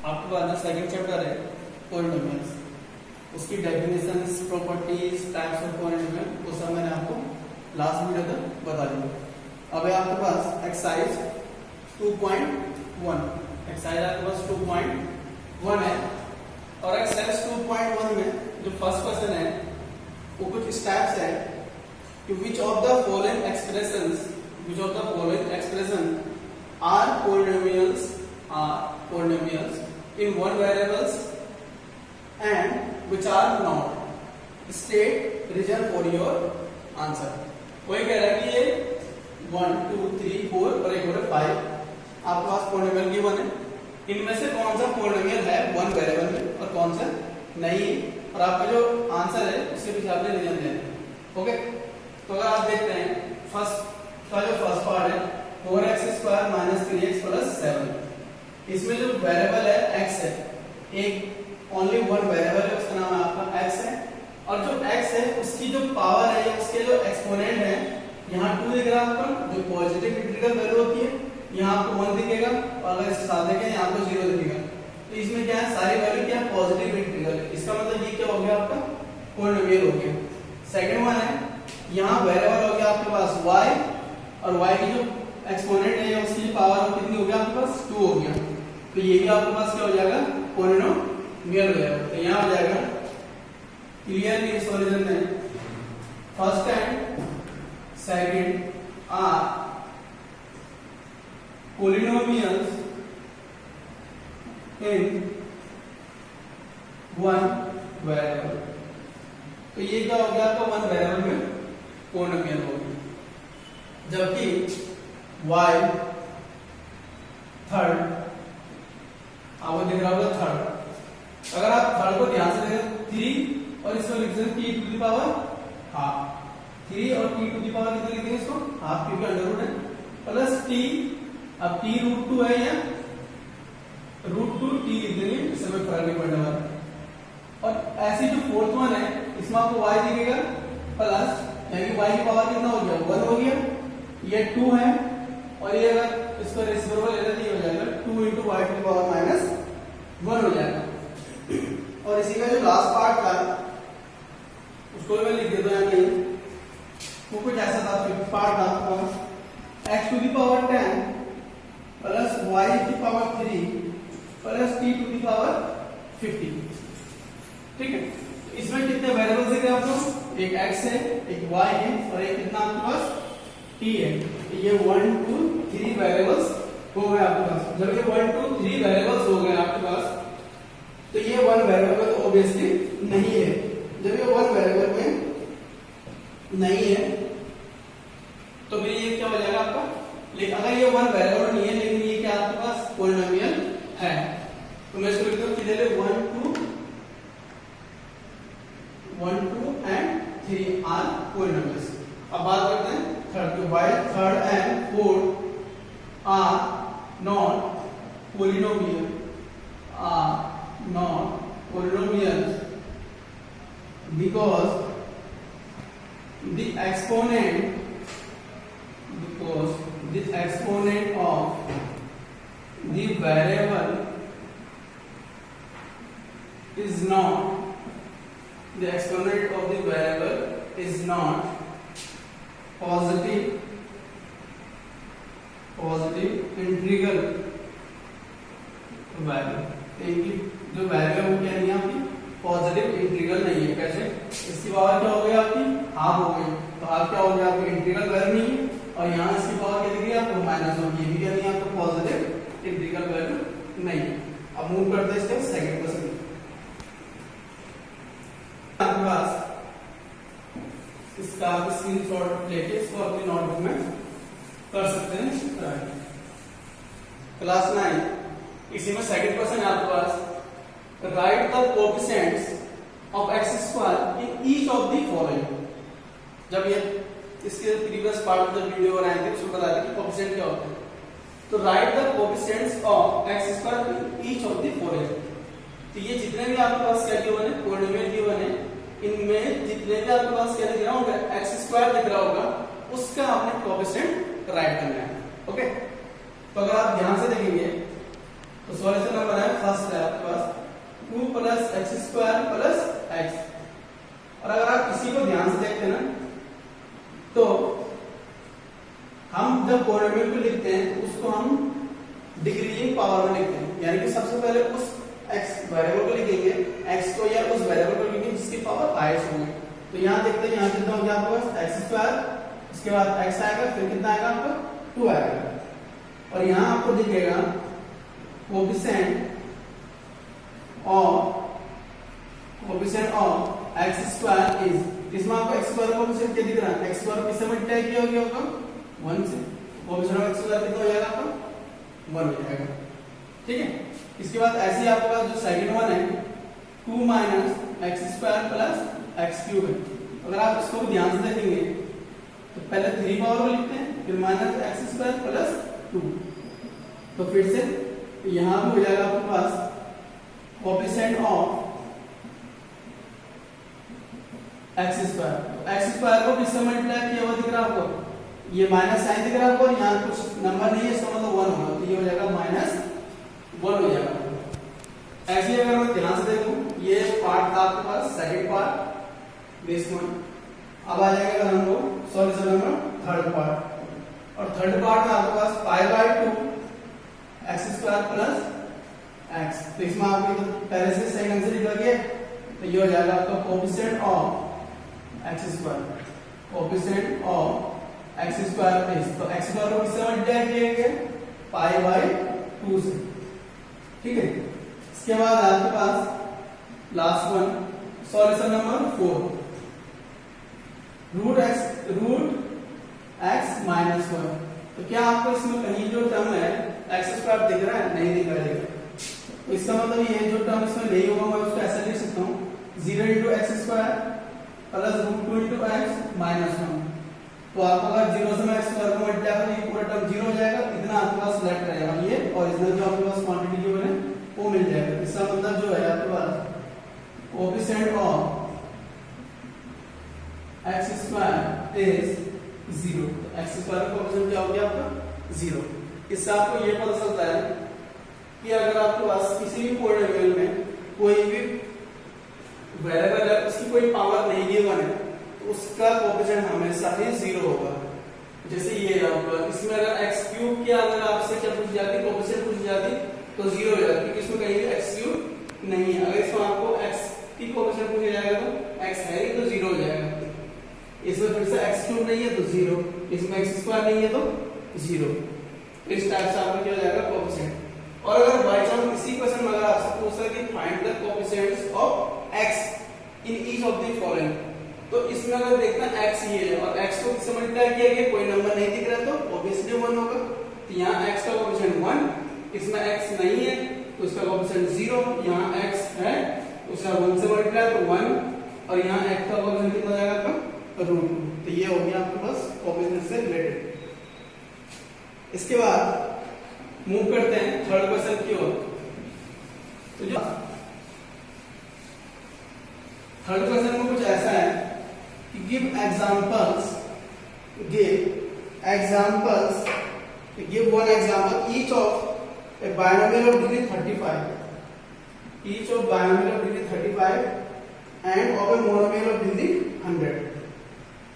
आपके पास जो second chapter है पॉलिनोमियल्स, उसकी definitions, properties, types of polynomial, वो सब मैंने आपको लास्ट वीडियो तक बता दिया। अब है आपके पास एक्सरसाइज 2.1, एक्सरसाइज आपके पास 2.1 है और एक्सरसाइज 2.1 में जो फर्स्ट क्वेश्चन है वो कुछ स्टेप्स है कि which of the following expression are polynomials in one variables and which are not, state reason for your answer। वही कह रहा है कि ये 1 2 3 4 और एक और 5 आपके पास पॉलिनोमियल गिवन है, इनमें से कौन सा पॉलिनोमियल है वन वेरिएबल में और कौन सा नहीं है, और आपका जो आंसर है उसके पीछे आपने रीजन देना है। ओके, तो अगर आप देखते हैं फर्स्ट पार्ट है 4x² - 3x + 7, इसमें जो वेरिएबल है x है, एक ओनली वन वेरिएबल है, उसका नाम है आपका x है, और जो x है उसकी जो पावर है या उसके जो एक्सपोनेंट है, यहाँ 2 दिख रहा है आपका, जो पॉजिटिव इंटीग्रल वैल्यू होती है, यहाँ आपको 1 दिखेगा, और अगर इसके साथ देखें यहाँ आपको 0 दिखेगा। तो इसमें क्या है, सारी वैल्यू क्या है, पॉजिटिव इंटीग्रल, इसका मतलब ये क्या हो गया आपका पॉलिनोमियल हो गया। सेकंड वन है, यहाँ वेरिएबल हो गया आपके पास y, और y की जो एक्सपोनेंट है या उसकी पावर हो कितनी हो गया आपके पास 2 हो गया, तो ये भी आपके पास क्या हो जाएगा पॉलिनोमियल हो जाएगा। तो यहाँ हो जाएगा क्लियरली इस सॉल्यूशन में first and second are polynomials in one variable। तो ये क्या हो गया आपका वन वेरिएबल में पॉलिनोमियल हो गया, जबकि y थर्ड आपको दिख रहा होगा थर्ड, अगर आप थर्ड को ध्यान से देखें 3 और इसको लिख सकते हैं t to the power half, 3 और t टू द पावर कितना लिखेंगे इसको हाफ, क्योंकि अंडर रूट है, प्लस t, अब t √2 है या √2 t लिख देंगे, इससे कोई फर्क नहीं पड़ने वाला। और ऐसी जो फोर्थ वन है इसमें आपको y दिखेगा प्लस, यानी y की पावर कितना हो गया 1 हो गया, ये 2 है, और ये अगर इसको रेसिप्रोकल ले लेते हो जाएगा 2 × y टू द पावर -1 हो जाएगा। और इसी का जो लास्ट पार्ट था उसको मैं लिख देता हूं, यानी वो कुछ ऐसा था, फिफ्थ पार्ट था x to the power 10 plus y की power 3 plus t to the power 50। ठीक है, इसमें कितने वेरिएबल्स दिख रहे हैं आपको, एक x है, एक y है, और एक कितना आपके पास t है। ये 1 2 3 वेरिएबल्स हो गए आपके पास। जब ये 1 2 3 वेरिएबल्स हो गए आपके पास, तो ये वन वेरिएबल में तो ऑब्वियसली नहीं है। जब ये वन वेरिएबल में नहीं है तो फिर ये क्या हो जाएगा आपका, लेकिन अगर ये वन वेरिएबल नहीं है लेकिन ये क्या आपके पास पॉलिनोमियल है, तो मैं इसको लिखता हूं किधर है 1 2 एंड 3 आर पॉलिनोमियल्स। अब बात करते हैं थर्ड की, y third and fourth are not polynomial, because the exponent of the variable is not positive integral value। इनकी जो वैल्यू है वो क्या नहीं है आपकी पॉजिटिव इंटीग्रल नहीं है। कैसे, इसकी पावर क्या हो गई आपकी हाफ हो गई, तो हाफ क्या हो गया आपकी इंटीग्रल वैल्यू नहीं है, और यहाँ इसकी पावर क्या दिख रही है आपको -1, ये भी क्या नहीं है आपको पॉजिटिव इंटीग्रल वैल्यू नहीं है। अब मूव करते हैं इसके सेकंड क्वेश्चन। आपके पास इसका आप स्क्रीनशॉट लेके इसको अपनी नोटबुक में कर सकते हैं। क्लास 9 इसी में सेकंड क्वेश्चन है आपके पास, write the coefficients of x² in each of the following. जब ये इसके प्रीवियस पार्ट में जब वीडियो बनाए थे उसमें बताया कि कोएफिशिएंट क्या होता है, तो right the coefficients of x² in each of the following. तो ये जितने भी आपके पास क्या गिवन है पॉलिनोमियल गिवन है, इनमें जितने भी आपके पास क्या दिख रहा होगा x² दिख रहा होगा, उसका आपने कोएफिशिएंट राइट करना है। ओके, तो अगर आप ध्यान से देखेंगे तो सॉल्यूशन नंबर है फर्स्ट है आपके पास 2 plus x square plus x. और अगर आप इसी को ध्यान से देखते हैं ना तो हम जब पॉलिनोमियल को लिखते हैं तो उसको हम डिक्रीजिंग पावर में लिखते हैं, यानी कि सबसे पहले उस x वेरिएबल को लिखेंगे, x को या उस वेरिएबल को लिखेंगे जिसकी पावर हाईएस्ट होगी। तो यहाँ देखते हैं यहाँ कितना हो गया आपके पास एक्स स्क्वायर, इसके बाद x आएगा, फिर कितना आएगा आपका 2 आएगा। और यहाँ आपको दिखेगा coefficient of x square is, इसमें आपको एक्स स्क्वायर कोएफिशिएंट क्या दिख रहा है, एक्स स्क्वायर किससे मल्टीप्लाई किया हो गया होगा 1 से, कोएफिशिएंट ऑफ एक्स स्क्वायर कितना हो जाएगा आपका 1 हो जाएगा। ठीक है, इसके बाद ऐसे ही आपके पास जो सेकंड वन है 2 minus x square plus x cube है। अगर आप इसको भी ध्यान से देखेंगे तो पहले 3 पावर में लिखते हैं, फिर माइनस एक्स स्क्वायर प्लस 2, तो फिर से यहाँ भी हो जाएगा आपके पास कोएफिशिएंट ऑफ एक्स स्क्वायर। तो एक्स स्क्वायर को किससे मल्टीप्लाई किया हुआ दिख रहा है आपको, ये माइनस साइन दिख रहा है आपको, और यहाँ कुछ नंबर नहीं है इसका मतलब 1 होगा, तो ये हो जाएगा माइनस 1 हो जाएगा। ऐसे ही अगर मैं ध्यान से देखूं ये पार्ट था आपके पास सेकंड पार्ट दिस वन। अब आ जाएगा अगर हम लोग सॉल्यूशन नंबर थर्ड पार्ट, और थर्ड पार्ट में आपके पास pi by 2 x square plus x. तो इसमें आपके तो पहले से सही आंसर निकल गया, तो ये हो जाएगा आपका coefficient of x square, coefficient of x square is, तो एक्स स्क्वायर को किससे मल्टीप्लाई किया गया पाई बाय 2 से। ठीक है, इसके बाद आपके पास last one solution number 4 root x minus 1। तो क्या आपको इसमें कहीं जो टर्म है एक्स स्क्वायर दिख रहा है, नहीं दिख रहा है, तो इसका मतलब ये जो टर्म इसमें नहीं होगा मैं उसको ऐसे लिख सकता हूँ 0 into x square plus root 2 into x minus 1। तो आपको अगर 0 से मैं एक्स स्क्वायर को मल्टीप्लाई करें ये पूरा टर्म 0 हो जाएगा, इतना आपके पास लेफ्ट रहेगा, ये ओरिजिनल जो आपके पास क्वांटिटी जो है वो मिल जाएगा। इसका मतलब जो है आपके पास coefficient of x square is 0, तो एक्स स्क्वायर का कोएफिशिएंट क्या हो गया आपका 0। इससे आपको ये पता चलता है कि अगर आपके पास किसी भी पॉलिनोमियल में कोई भी वेरिएबल है उसकी कोई पावर नहीं गिवन है तो उसका कोएफिशिएंट हमेशा ही 0 होगा। जैसे ये आपका इसमें अगर x क्यूब की अगर आपसे क्या पूछ जाती कोएफिशिएंट पूछ जाती तो 0 हो जाता, क्योंकि इसमें कहीं भी x क्यूब नहीं है। अगर इसमें आपको x की कोएफिशिएंट पूछा जाएगा तो x है ही तो 0 हो जाएगा। इसमें फिर से x क्यूब नहीं है तो 0, इसमें x स्क्वायर नहीं है तो 0। इस टाइप से आपका क्या हो जाएगा कोएफिशिएंट। और अगर बाय चांस इसी क्वेश्चन में अगर आपसे पूछा है कि find the coefficients of x in each of the following, तो इसमें अगर देखना x ये है और x को किससे मल्टीप्लाई किया गया, कोई नंबर नहीं दिख रहा तो ऑब्वियसली 1 होगा। तो यहाँ x का कोएफिशिएंट 1, इसमें x नहीं है तो इसका कोएफिशिएंट 0, यहाँ x है तो उसका 1 से मल्टीप्लाई तो 1, और यहाँ x का कोएफिशिएंट कितना आ जाएगा आपका रूट 2। तो ये हो गया आपके पास कोएफिशिएंट से रिलेटेड। इसके बाद मूव करते हैं थर्ड क्वेश्चन की ओर। तो जो थर्ड क्वेश्चन में कुछ ऐसा है कि give examples give one example each of A binomial of degree 35, each of binomial of degree 35 end of a monomial of degree 100।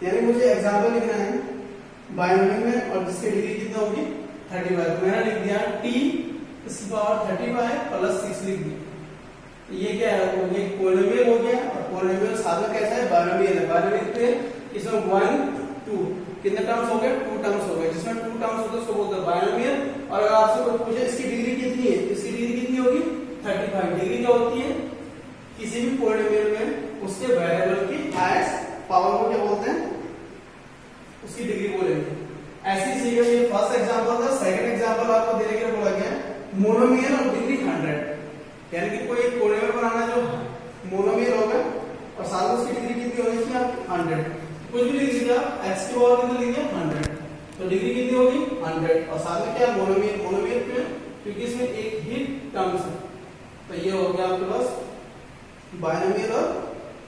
यानी मुझे एग्जांपल लिखना है बायनोमियल में और जिसकी डिग्री कितना होगी 35। तो मैंने लिख दिया t इसकी पावर 35 प्लस 6 लिख दिया। तो ये क्या है, ये पॉलिनोमियल हो गया, और पॉलिनोमियल साथ में कैसा है बायनोमियल है। बायनोमियल पे इसमें 1 2 कितने टर्म्स हो गए 2 टर्म्स हो गए, जिसमें 2 टर्म्स होते हैं उसको बोलते हैं बायनोमियल। और अगर आपसे कोई पूछे इसकी डिग्री कितनी है, इसकी डिग्री कितनी होगी 35। डिग्री क्या होती है किसी भी पॉलिनोमियल में उसके वेरिएबल की हाईएस्ट पावर को क्या बोलते हैं, उसकी डिग्री बोलेंगे। ऐसी चीज ये फर्स्ट एग्जांपल था। सेकंड एग्जांपल आपको देने के लिए बोला गया मोनोमियल ऑफ डिग्री 100, यानी कि कोई एक पॉलिनोमियल बनाना जो मोनोमियल होगा और साथ में उसकी डिग्री कितनी होगी इसमें आप 100 कुछ भी लिख दीजिए आप, x की पावर कितनी लिख दिया 100, तो डिग्री कितनी होगी 100, और साथ में क्या मोनोमियल पे क्योंकि इसमें एक ही टर्म्स है। तो ये हो गया आपके पास बायनोमियल और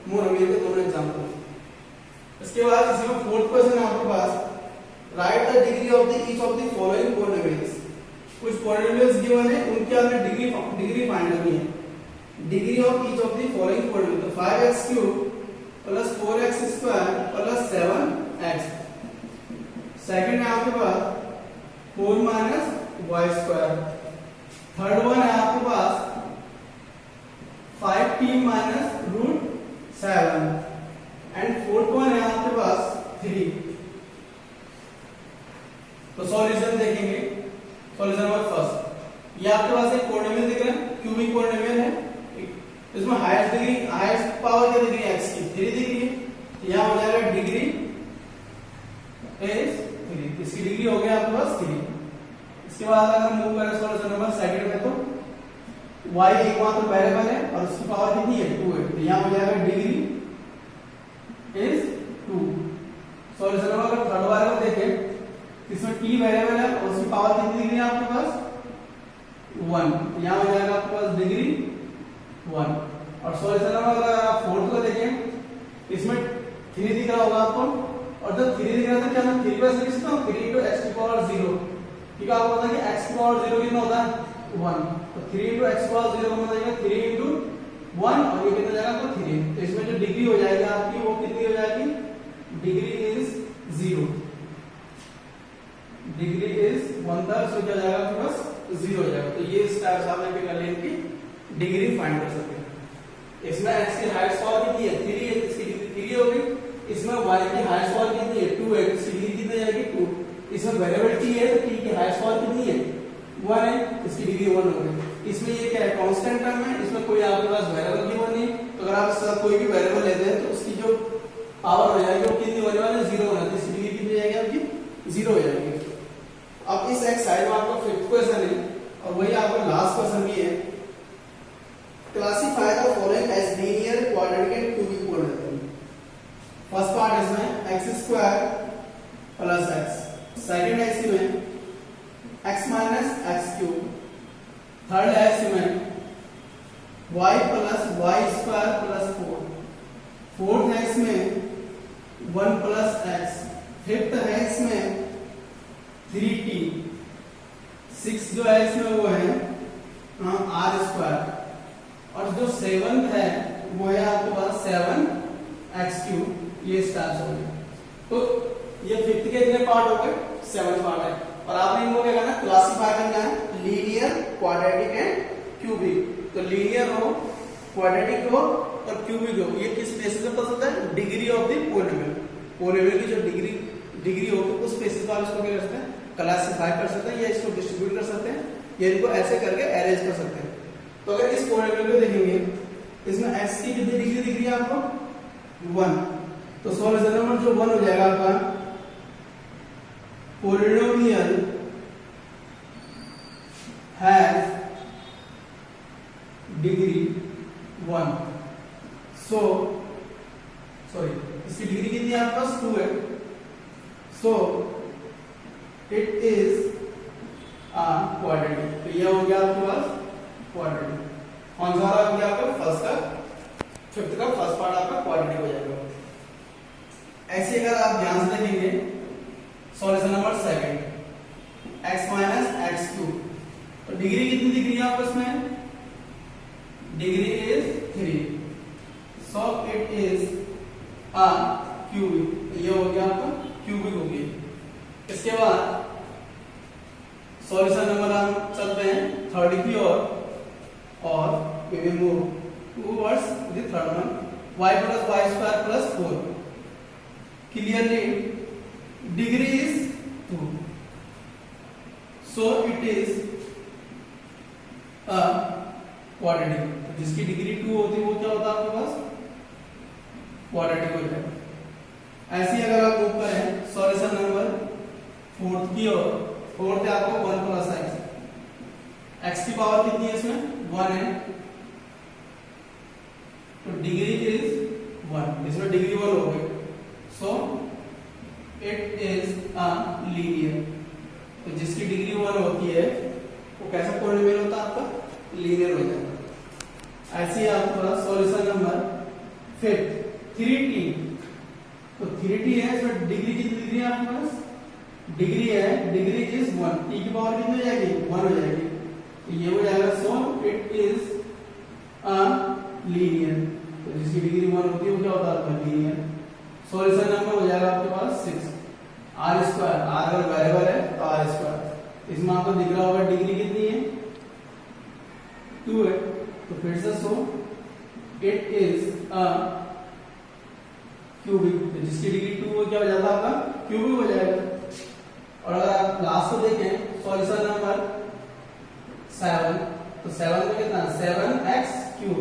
मोनोमियल के दोनों एग्जांपल। इसके बाद इसमें फोर्थ क्वेश्चन है आपके पास write the degree of the each of the following polynomials. कुछ पॉलिनोमियल्स गिवन है, उनकी आपने डिग्री फाइंड करनी है। Degree of each of the following polynomial, तो 5x³ plus 4x² plus 7x। Second है आपके पास 4 माइनस y²। थर्ड वन है आपके पास 5t minus √7 and fourth one है आपके पास 3। तो सॉल्यूशन देखेंगे। सॉल्यूशन नंबर फर्स्ट, ये आपके पास एक पॉलिनोमियल दिख रहा है, क्यूबिक पॉलिनोमियल है, इसमें हाईएस्ट पावर क्या दिख रही है, x की 3 दिख रही है, तो यहां हो जाएगा डिग्री इज 3, इसकी डिग्री हो गया आपके पास 3। इसके बाद अगर हम मूव करें सॉल्यूशन नंबर सेकंड में, तो y एकमात्र वेरिएबल है और उसकी पावर कितनी है, 2 है, तो यहां हो जाएगा डिग्री इज 2। सॉल्यूशन नंबर अगर थर्ड वाले को देखें, इसमें t वेरिएबल है और उसकी पावर कितनी दिख रही है आपके पास, 1, तो यहां हो जाएगा आपके पास डिग्री 1। और सॉल्यूशन नंबर अगर आप फोर्थ को देखें, इसमें 3 दिख रहा होगा आपको, और जब 3 दिख रहा था क्या मैं 3 पर लिख सकता हूं, 3 × x⁴, ठीक है। आपको पता है कि x⁴ कितना होता है, 1, तो 3 × x⁴ का मतलब है 3 × 1 और ये कितना जाएगा तो 3। तो इसमें जो डिग्री हो जाएगी आपकी वो कितनी हो जाएगी, डिग्री इज 0, डिग्री इज 1/3, सो क्या जाएगा आपके पास 0 हो जाएगा। तो ये इस टाइप से आप लेके कर लेंगे कि डिग्री फाइंड कर सकते हैं। इसमें x की हाईएस्ट पावर कितनी है, 3 है, इसकी डिग्री 3 हो गई। इसमें y की हाईएस्ट पावर कितनी है, 2 है, इसकी डिग्री कितनी जाएगी 2। इसमें वेरिएबल t है, तो t की हाईएस्ट पावर कितनी है, 1 है, इसकी डिग्री 1 हो गई। इसमें ये क्या है, कांस्टेंट टर्म है, इसमें कोई आपके पास वेरिएबल गिवन नहीं, तो अगर आप इसका कोई भी वेरिएबल लेते हैं तो उसकी जो पावर हो जाएगी वो कितनी होने वाली है, 0 होना, तो इसकी डिग्री कितनी जाएगी आपकी 0 हो जाएगी। अब इस एक्सरसाइज में आपका 5th क्वेश्चन है और वही आपका लास्ट क्वेश्चन भी है। Classify the following as linear, quadratic and cubic polynomial. First part है इसमें x² प्लस x, सेकंड है इसमें x माइनस x³, थर्ड है इसमें y plus y² plus 4, fourth है इसमें 1 प्लस x, फिफ्थ है इसमें 3t, 6 जो है इसमें वो है r², और जो 7th है वो है आपके पास 7x³। ये स्टार्ट हो गया। तो ये 5th के इतने पार्ट हो गए, 7th पार्ट है, और आपने इनको क्या करना है, क्लासिफाई करना है लीनियर, क्वाड्रेटिक एंड क्यूबिक। तो लीनियर हो, क्वाड्रेटिक हो और क्यूबिक हो, ये किस बेसिस पे पता चलता है, degree of the polynomial. Polynomial की जो डिग्री होगी उस बेसिस पर आप इसको क्या कर सकते हैं, क्लासिफाई कर सकते हैं, या इसको डिस्ट्रीब्यूट कर सकते हैं, या इनको ऐसे करके अरेंज कर सकते हैं। तो अगर इस पॉलिनोमियल को देखेंगे, इसमें x की कितनी डिग्री दिख रही है आपको, 1, तो सॉल्यूशन नंबर जो 1 हो जाएगा आपका, polynomial has degree 1, so sorry इसकी डिग्री कितनी है आपके पास, 2 है, सो इट इज क्वाड्रेटिक। तो ये हो गया आपके पास क्वाड्रेटिक। कौन सा आ गया आपका, फर्स्ट का 5th का फर्स्ट पार्ट आपका क्वाड्रेटिक हो जाएगा। ऐसे अगर आप ध्यान से देखेंगे solution number second, x minus x³, तो डिग्री कितनी दिख रही है आपको इसमें, degree is 3, so it is cubic. ये हो गया आपका क्यूबिक हो गया। इसके बाद सॉल्यूशन नंबर हम चलते हैं थर्ड की ओर, और we will move towards the third one, y plus y² plus 4. Clearly degree is 2, so it is a quadratic। तो जिसकी डिग्री 2 होती है वो क्या होता है आपके पास, क्वाड्रेटिक हो जाएगा। ऐसे ही अगर आप मूव करें सॉल्यूशन नंबर 4th की ओर, 4th है आपको 1 प्लस x की पावर कितनी है इसमें, 1 है, तो डिग्री इज 1, इसमें डिग्री 1 हो गई, so it is a linear. तो जिसकी डिग्री 1 होती है वो कैसा पॉलिनोमियल होता है आपका, लीनियर हो जाएगा। ऐसे ही आपका सॉल्यूशन नंबर 5th 3t, तो 3t है, इसमें डिग्री कितनी दिख रही है आपके पास, डिग्री है, डिग्री इज 1, टी की पावर कितनी हो जाएगी 1 हो जाएगी, तो ये हो जाएगा so it is a linear, तो जिसकी डिग्री 1 होती है वो क्या होता है आपका लीनियर। सॉल्यूशन नंबर हो जाएगा आपके पास 6, आर स्क्वायर, आर अगर वेरिएबल है तो आर स्क्वायर, इसमें आपको दिख रहा होगा डिग्री कितनी है 2 है, तो फिर से so it is a cubic, तो जिसकी डिग्री 2 हो क्या हो जाता है आपका क्यूबिक हो जाएगा। और अगर आप लास्ट को देखें सॉल्यूशन नंबर 7, तो 7 में कितना 7x क्यूब,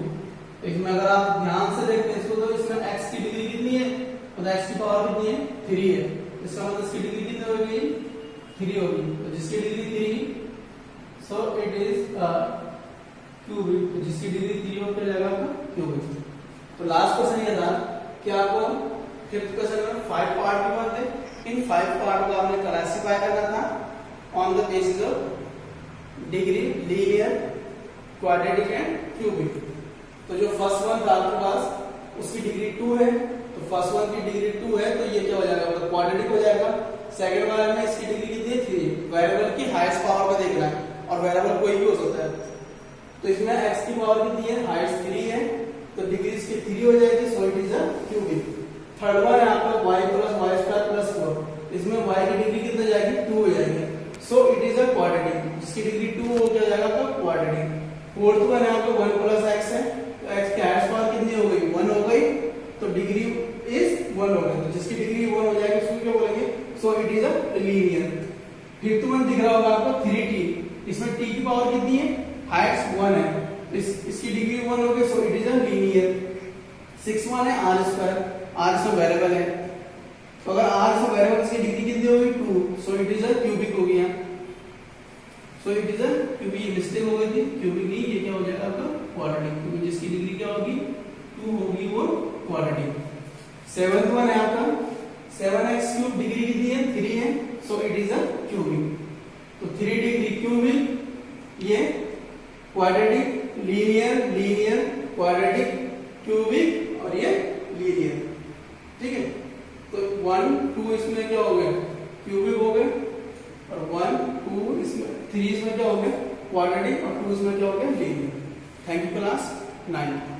तो इसमें अगर आप ध्यान से देखते हैं इसको तो इसमें x की डिग्री कितनी है, तो x की पावर कितनी है 3 है, इसका मतलब इसकी डिग्री कितनी होगी 3 होगी, तो जिसकी degree 3 so it is cubic, तो जिसकी डिग्री 3 हो क्या जाएगा आपका क्यूबिक। तो लास्ट क्वेश्चन ये था कि आपको फिफ्थ क्वेश्चन में 5 पार्ट के बाद थे, इन 5 पार्ट को आपने क्लासिफाई करना था on the basis of degree, linear, quadratic and cubic. तो जो फर्स्ट वन था आपके पास उसकी डिग्री 2 है, तो फर्स्ट वन की डिग्री 2 है तो ये क्या हो जाएगा मतलब क्वाड्रेटिक हो जाएगा। सेकंड वाले में इसकी डिग्री कितनी है 3, वेरिएबल की हाईएस्ट पावर का देखना है और वेरिएबल कोई भी हो सकता है, तो इसमें x की पावर कितनी है हाईएस्ट 3 है, तो डिग्री इसकी 3 हो जाएगी, so it is a cubic. Third one है आपका y + y² + 4, इसमें y की डिग्री कितनी जाएगी 2 हो जाएगी, so it is a quadratic, जिसकी डिग्री 2 हो क्या जाएगा आपका क्वाड्रेटिक। फोर्थ वन है आपका 1 + x है, तो x की हाईएस्ट पावर कितनी हो गई 1 हो गई, तो डिग्री इज 1 हो गई, तो जिसकी डिग्री 1 हो जाएगी उसको क्या बोलेंगे, so it is a linear. Fifth one दिख रहा होगा आपको 3t, इसमें t की पावर कितनी है हाईएस्ट 1 है, इसकी डिग्री 1 हो गई, so it is a linear. Six one है r², r इसमें वेरिएबल है, तो अगर r इसमें वेरिएबल इसकी डिग्री कितनी होगी 2, so it is a cubic हो गया, so it is a cubic, mistake हो गई थी क्यूबिक नहीं, ये क्या हो जाएगा आपका क्वाड्रेटिक, क्योंकि जिसकी डिग्री क्या होगी 2 होगी वो क्वाड्रेटिक। सेवंथ वन है आपका 7x³ डिग्री कितनी है 3 है, so it is a cubic, तो 3 डिग्री क्यूबिक, ये quadratic, linear, linear, quadratic, cubic और ये लीनियर, ठीक है। तो 1 2 इसमें क्या हो गया क्यूबिक हो गए, और 1 2 इसमें 3 इसमें क्या हो गया क्वाड्रेटिक, और 2 इसमें क्या हो गया लीनियर। Thank you class 9।